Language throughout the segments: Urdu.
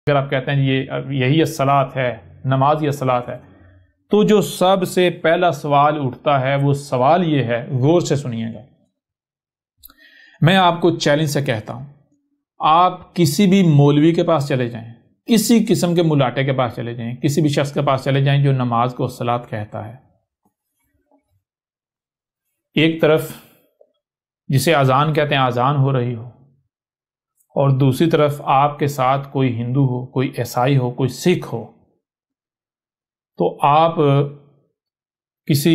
اگر آپ کہتے ہیں یہی الصلاۃ ہے، نماز ہی الصلاۃ ہے، تو جو سب سے پہلا سوال اٹھتا ہے وہ سوال یہ ہے، غور سے سنیے گا، میں آپ کو چیلنج سے کہتا ہوں، آپ کسی بھی مولوی کے پاس چلے جائیں، کسی قسم کے ملاٹے کے پاس چلے جائیں، کسی بھی شخص کے پاس چلے جائیں جو نماز کو الصلاۃ کہتا ہے، ایک طرف جسے اذان کہتے ہیں اذان ہو رہی ہو، اور دوسری طرف آپ کے ساتھ کوئی ہندو ہو، کوئی عیسائی ہو، کوئی سکھ ہو، تو آپ کسی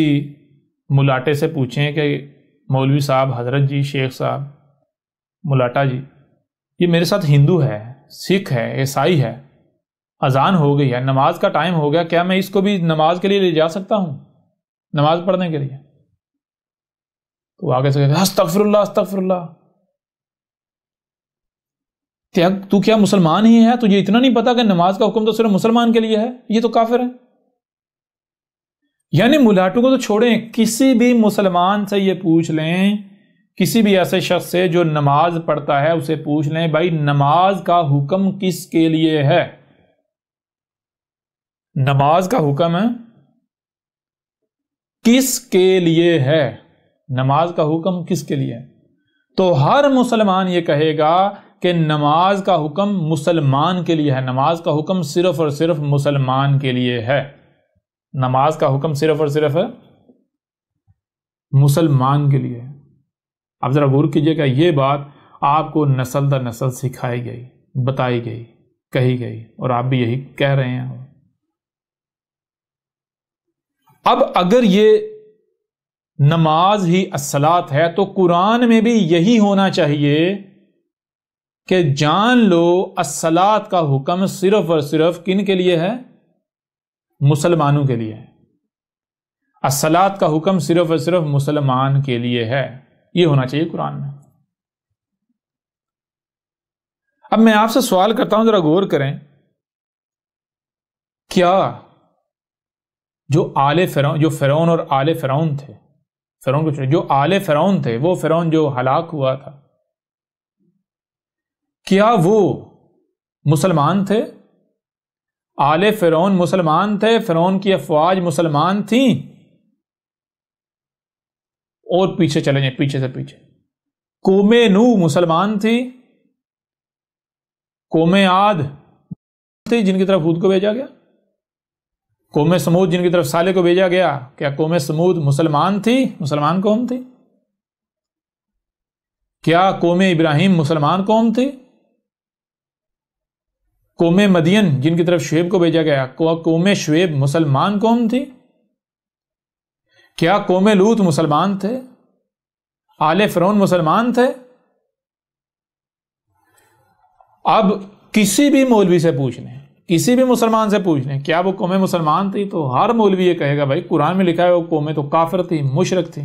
ملاٹے سے پوچھیں کہ مولوی صاحب، حضرت جی، شیخ صاحب، ملاٹا جی، یہ میرے ساتھ ہندو ہے، سکھ ہے، عیسائی ہے، اذان ہو گئی ہے، نماز کا ٹائم ہو گیا، کیا میں اس کو بھی نماز کے لیے لے جا سکتا ہوں، نماز پڑھنے کے لیے؟ تو آگے سے کہتے ہیں استغفر اللہ استغفر اللہ، تو کیا مسلمان ہی ہے؟ تجھے اتنا نہیں پتا کہ نماز کا حکم تو صرف مسلمان کے لیے ہے؟ یہ تو کافر ہے۔ یعنی ملاٹوں کو تو چھوڑیں، کسی بھی مسلمان سے یہ پوچھ لیں، کسی بھی ایسے شخص سے جو نماز پڑھتا ہے اسے پوچھ لیں، بھائی نماز کا حکم کس کے لیے ہے؟ نماز کا حکم ہے کس کے لیے ہے؟ نماز کا حکم کس کے لیے ہے؟ تو ہر مسلمان یہ کہے گا کہ نماز کا حکم مسلمان کے لیے ہے، نماز کا حکم صرف اور صرف مسلمان کے لیے ہے، نماز کا حکم صرف اور صرف مسلمان کے لیے ہے۔ اب ذرا غور کیجئے گا، یہ بات آپ کو نسل در نسل سکھائی گئی، بتائی گئی، کہی گئی، اور آپ بھی یہی کہہ رہے ہیں۔ اب اگر یہ نماز ہی الصلاۃ ہے تو قرآن میں بھی یہی ہونا چاہیے کہ جان لو الصلاۃ کا حکم صرف اور صرف کن کے لیے ہے؟ مسلمانوں کے لیے ہے۔ الصلاۃ کا حکم صرف اور صرف مسلمان کے لیے ہے، یہ ہونا چاہیے قرآن میں۔ اب میں آپ سے سوال کرتا ہوں، ذرا غور کریں، کیا جو فرعون اور آل فرعون تھے، فرعون کو چھوڑیں، جو آل فرعون تھے، وہ فرعون جو ہلاک ہوا تھا، کیا وہ مسلمان تھے؟ آل فرعون مسلمان تھے، فرعون کی افواج مسلمان تھیں؟ اور پیچھے چلیں جائیں، پیچھے سے پیچھے، قوم نوح مسلمان تھی، قوم عاد تھی جن کی طرف ہود کو بھیجا گیا، قوم سمود جن کی طرف صالح کو بھیجا گیا، کیا قوم سمود مسلمان تھی؟ مسلمان قوم تھی؟ کیا قوم ابراہیم مسلمان قوم تھی؟ قوم مدین جن کی طرف شعیب کو بھیجا گیا، قوم شعیب مسلمان قوم تھی؟ کیا قوم لوط مسلمان تھے؟ آل فرعون مسلمان تھے؟ اب کسی بھی مولوی سے پوچھ لیں، کسی بھی مسلمان سے پوچھ لیں، کیا وہ قومیں مسلمان تھی؟ تو ہر مولوی یہ کہے گا بھائی قرآن میں لکھا ہے وہ قومیں تو کافر تھی، مشرک تھی،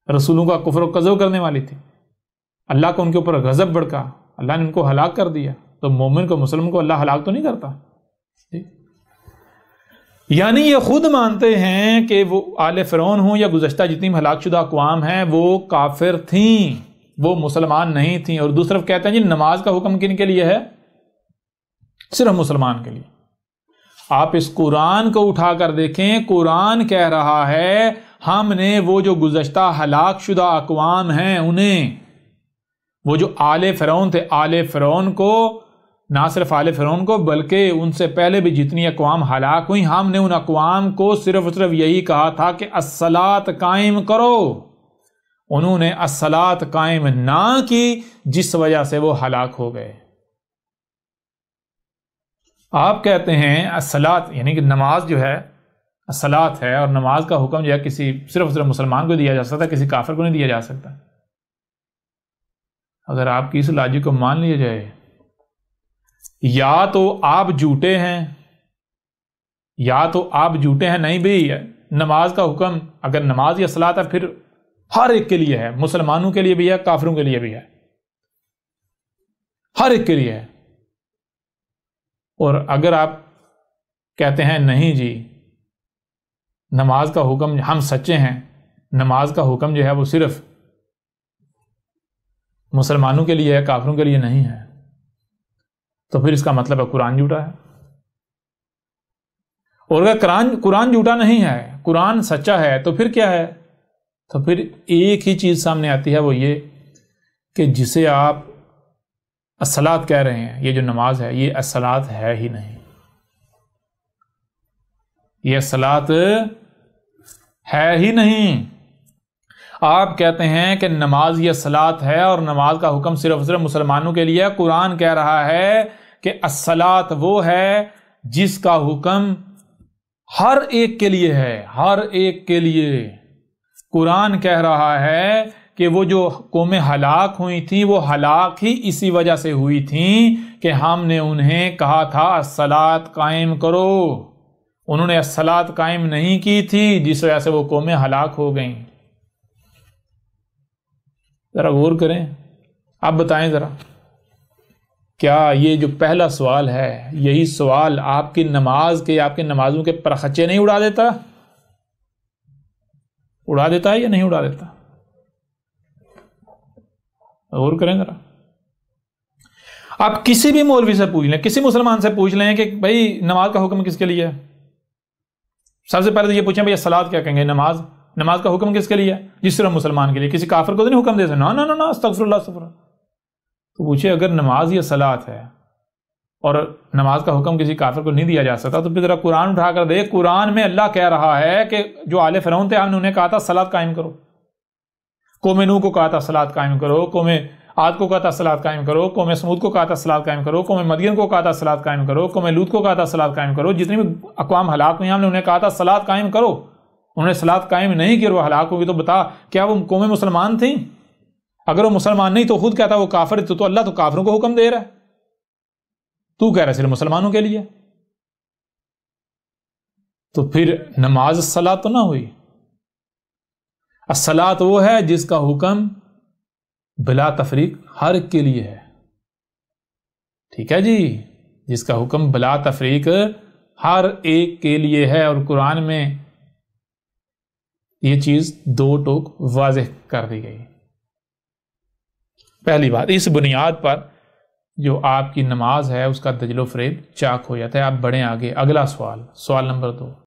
رسولوں کا کفر و کذب کرنے والی تھی، اللہ کو ان کے اوپر غضب بھڑکا، اللہ نے ان کو ہلاک کر دیا۔ تو مومن کو، مسلم کو اللہ ہلاک تو نہیں کرتا؟ یعنی یہ خود مانتے ہیں کہ وہ آل فرعون ہوں یا گزشتہ جتنی ہلاک شدہ اقوام ہیں وہ کافر تھیں، وہ مسلمان نہیں تھیں، اور دوسری طرف کہتے ہیں جی نماز کا حکم کن کے لیے ہے؟ صرف مسلمان کے لیے۔ آپ اس قرآن کو اٹھا کر دیکھیں، قرآن کہہ رہا ہے ہم نے وہ جو گزشتہ ہلاک شدہ اقوام ہیں انہیں، وہ جو آل فرعون تھے، آل فرعون کو، نہ صرف آل فرعون کو بلکہ ان سے پہلے بھی جتنی اقوام ہلاک ہوئی، ہم نے ان اقوام کو صرف اور صرف یہی کہا تھا کہ الصلاۃ قائم کرو، انہوں نے الصلاۃ قائم نہ کی جس وجہ سے وہ ہلاک ہو گئے۔ آپ کہتے ہیں الصلاۃ یعنی کہ نماز جو ہے الصلاۃ ہے، اور نماز کا حکم جو ہے کسی صرف اور صرف مسلمان کو دیا جا سکتا ہے، کسی کافر کو نہیں دیا جا سکتا۔ اگر آپ کی اس لاجک کو مان لیا جائے، یا تو آپ جھوٹے ہیں، یا تو آپ جھوٹے ہیں، نہیں بھی نماز کا حکم اگر نماز یا صلاۃ ہے پھر ہر ایک کے لیے ہے، مسلمانوں کے لیے بھی ہے، کافروں کے لیے بھی ہے، ہر ایک کے لیے ہے۔ اور اگر آپ کہتے ہیں نہیں جی نماز کا حکم، ہم سچے ہیں، نماز کا حکم جو ہے وہ صرف مسلمانوں کے لیے ہے، کافروں کے لیے نہیں ہے، تو پھر اس کا مطلب ہے قرآن جھوٹا ہے. اور اگر قرآن جھوٹا نہیں ہے، قرآن سچا ہے، تو پھر کیا ہے؟ تو پھر ایک ہی چیز سامنے آتی ہے، وہ یہ کہ جسے آپ الصلاۃ کہہ رہے ہیں، یہ جو نماز ہے یہ الصلاۃ ہے ہی نہیں. یہ الصلاۃ ہے ہی نہیں. آپ کہتے ہیں کہ نماز یہ الصلاۃ ہے اور نماز کا حکم صرف مسلمانوں کے لیے. قرآن کہہ رہا ہے کہ الصلاۃ وہ ہے جس کا حکم ہر ایک کے لیے ہے، ہر ایک کے لیے. قرآن کہہ رہا ہے کہ وہ جو قومیں ہلاک ہوئی تھیں وہ ہلاک ہی اسی وجہ سے ہوئی تھیں کہ ہم نے انہیں کہا تھا الصلاۃ قائم کرو. انہوں نے الصلاۃ قائم نہیں کی تھی، جس وجہ سے وہ قومیں ہلاک ہو گئیں. ذرا غور کریں. آپ بتائیں ذرا، کیا یہ جو پہلا سوال ہے یہی سوال آپ کی نماز کے، آپ کے نمازوں کے پرخچے نہیں اڑا دیتا؟ اڑا دیتا ہے یا نہیں اڑا دیتا؟ غور کریں ذرا. آپ کسی بھی مولوی سے پوچھ لیں، کسی مسلمان سے پوچھ لیں کہ بھائی نماز کا حکم کس کے لیے ہے، سب سے پہلے تو یہ پوچھیں بھائی الصلاۃ کیا کہیں گے؟ نماز کا حکم کس کے لیے ہے؟ جس طرح مسلمان کے لیے. کسی کافر کو تو نہیں حکم دے سکتے، نا استغفر اللہ استغفر اللہ. تو پوچھے اگر نماز یہ صلاۃ ہے اور نماز کا حکم کسی کافر کو نہیں دیا جا سکتا، تو پھر ذرا قرآن اٹھا کر دیکھ. قرآن میں اللہ کہہ رہا ہے کہ جو آل فرعون تھے ہم نے انہیں کہا تھا صلاۃ قائم کرو. قوم نوح کو کہا تھا صلاۃ قائم کرو، قوم عاد کو کہا تھا صلاۃ قائم کرو، قوم سمود کو کہا تھا صلاۃ قائم کرو، قوم مدین کو کہا تھا صلاۃ قائم کرو، قوم لوط کو کہا تھا صلاۃ قائم کرو. جتنی بھی اقوام ہلاک ہوئی ہم نے انہیں کہا تھا صلاۃ قائم کرو. انہوں نے صلاۃ قائم نہیں کی اور وہ ہلاک ہوگی. تو بتا کیا وہ قومیں مسلمان تھیں؟ اگر وہ مسلمان نہیں تو خود کہتا وہ کافر. تو اللہ تو کافروں کو حکم دے رہا ہے، تو کہہ رہا ہے صرف مسلمانوں کے لیے. تو پھر نماز الصلاۃ تو نہ ہوئی. الصلاۃ وہ ہے جس کا حکم بلا تفریق ہر ایک کے لیے ہے. ٹھیک ہے جی، جس کا حکم بلا تفریق ہر ایک کے لیے ہے. اور قرآن میں یہ چیز دو ٹوک واضح کر دی گئی. پہلی بات، اس بنیاد پر جو آپ کی نماز ہے اس کا دجل و فریب چاک ہو جاتا ہے. آپ بڑھیں آگے. اگلا سوال نمبر 2.